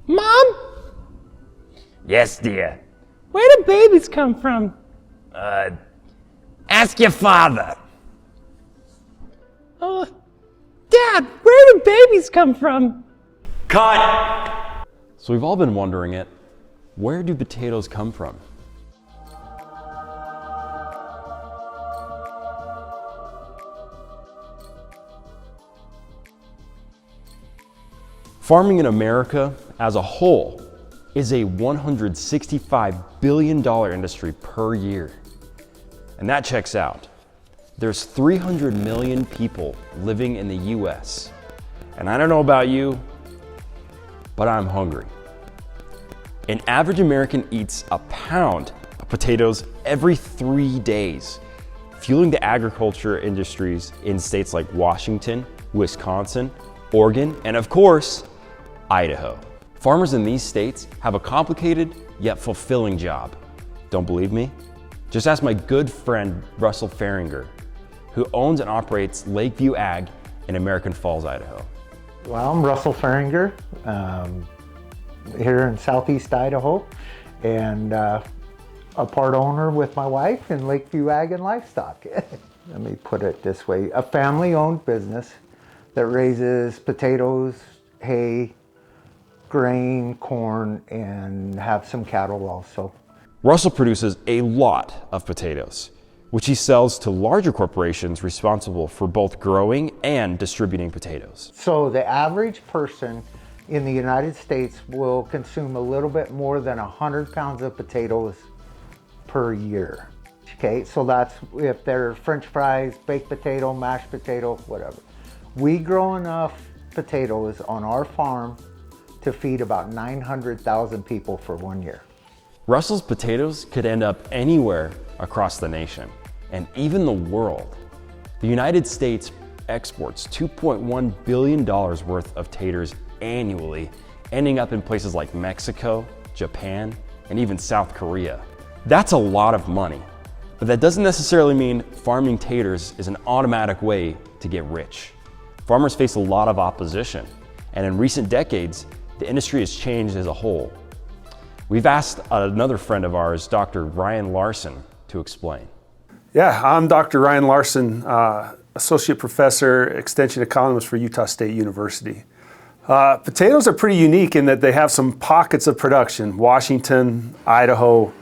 Mom? Yes, dear. Where do babies come from? Ask your father. Dad, where do babies come from? Cut! So we've all been wondering it. Where do potatoes come from? Farming in America as a whole is a $165 billion industry per year. And that checks out. There's 300 million people living in the US. And I don't know about you, but I'm hungry. An average American eats a pound of potatoes every 3 days, fueling the agriculture industries in states like Washington, Wisconsin, Oregon, and of course, Idaho. Farmers in these states have a complicated yet fulfilling job. Don't believe me? Just ask my good friend Russell Fehringer, who owns and operates Lakeview Ag in American Falls, Idaho. Well, I'm Russell Fehringer, here in southeast Idaho, and a part owner with my wife in Lakeview Ag and Livestock. Let me put it this way, a family-owned business that raises potatoes, hay, grain, corn, and have some cattle also. Russell produces a lot of potatoes, which he sells to larger corporations responsible for both growing and distributing potatoes. So the average person in the United States will consume a little bit more than 100 pounds of potatoes per year. Okay, so that's if they're French fries, baked potato, mashed potato, whatever. We grow enough potatoes on our farm to feed about 900,000 people for 1 year. Russell's potatoes could end up anywhere across the nation and even the world. The United States exports $2.1 billion worth of taters annually, ending up in places like Mexico, Japan, and even South Korea. That's a lot of money, but that doesn't necessarily mean farming taters is an automatic way to get rich. Farmers face a lot of opposition, and in recent decades, the industry has changed as a whole. We've asked another friend of ours, Dr. Ryan Larsen, to explain. Yeah, I'm Dr. Ryan Larsen, Associate Professor, Extension Economist for Utah State University. Potatoes are pretty unique in that they have some pockets of production. Washington, Idaho,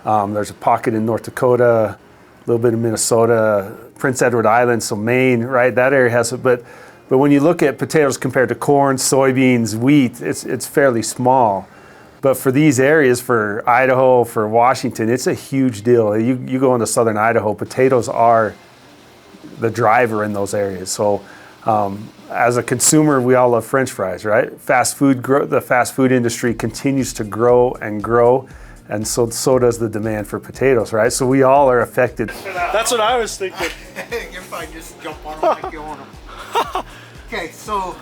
there's a pocket in North Dakota, a little bit in Minnesota, Prince Edward Island, so Maine, right? That area has it, but when you look at potatoes compared to corn, soybeans, wheat, it's fairly small. But for these areas, for Idaho, for Washington, it's a huge deal. You go into southern Idaho, potatoes are the driver in those areas. So as a consumer, we all love French fries, right? The fast food industry continues to grow, and so does the demand for potatoes, right? So we all are affected. That's what I was thinking. You're fine, just jump on them like you own them. Okay, so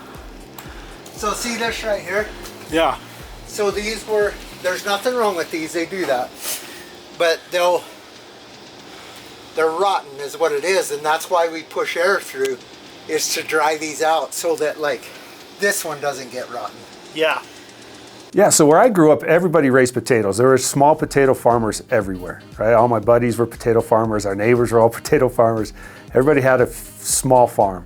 see this right here? Yeah. So there's nothing wrong with these, they do that. But they're rotten is what it is, and that's why we push air through, is to dry these out so that like this one doesn't get rotten. Yeah. Yeah, so where I grew up, everybody raised potatoes. There were small potato farmers everywhere, right? All my buddies were potato farmers, our neighbors were all potato farmers. Everybody had a small farm.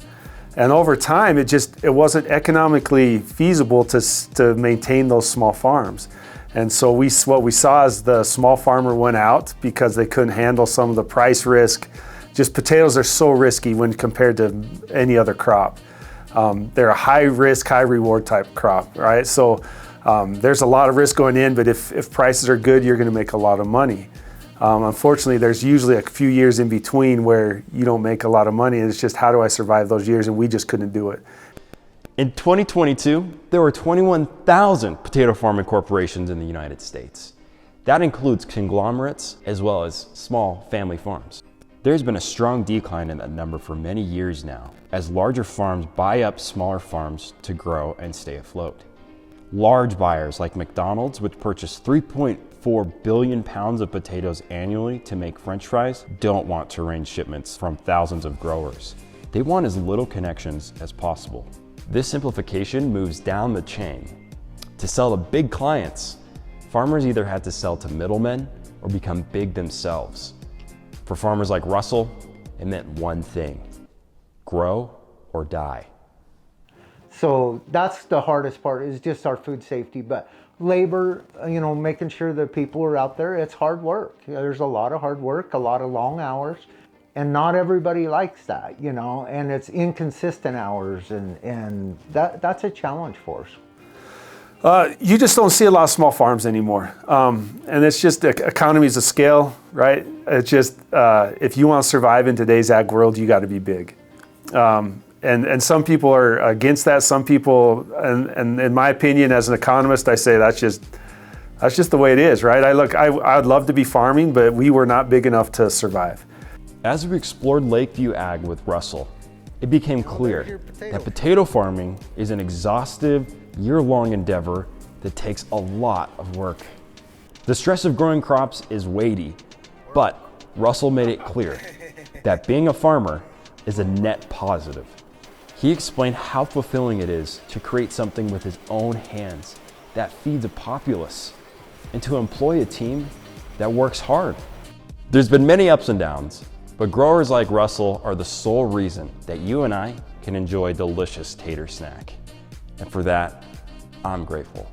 And over time, it wasn't economically feasible to maintain those small farms. And so what we saw is the small farmer went out because they couldn't handle some of the price risk. Just potatoes are so risky when compared to any other crop. They're a high risk, high reward type crop, right? So there's a lot of risk going in, but if prices are good, you're gonna make a lot of money. Unfortunately, there's usually a few years in between where you don't make a lot of money, and it's just how do I survive those years, and we just couldn't do it. In 2022, there were 21,000 potato farming corporations in the United States. That includes conglomerates as well as small family farms. There's been a strong decline in that number for many years now, as larger farms buy up smaller farms to grow and stay afloat. Large buyers like McDonald's, which purchase 3.4 billion pounds of potatoes annually to make French fries, don't want to arrange shipments from thousands of growers. They want as little connections as possible. This simplification moves down the chain. To sell to big clients, farmers either had to sell to middlemen or become big themselves. For farmers like Russell, it meant one thing: grow or die. So that's the hardest part, is just our food safety. But labor, making sure that people are out there, it's hard work. There's a lot of hard work, a lot of long hours, and not everybody likes that, and it's inconsistent hours, and that's a challenge for us. You just don't see a lot of small farms anymore. And it's just economies of scale, right? It's just, if you want to survive in today's ag world, you got to be big. And some people are against that. Some people, and in my opinion, as an economist, I say that's just the way it is, right? I'd love to be farming, but we were not big enough to survive. As we explored Lakeview Ag with Russell, it became clear that potato farming is an exhaustive, year-long endeavor that takes a lot of work. The stress of growing crops is weighty, but Russell made it clear that being a farmer is a net positive. He explained how fulfilling it is to create something with his own hands that feeds a populace and to employ a team that works hard. There's been many ups and downs, but growers like Russell are the sole reason that you and I can enjoy a delicious tater snack. And for that, I'm grateful.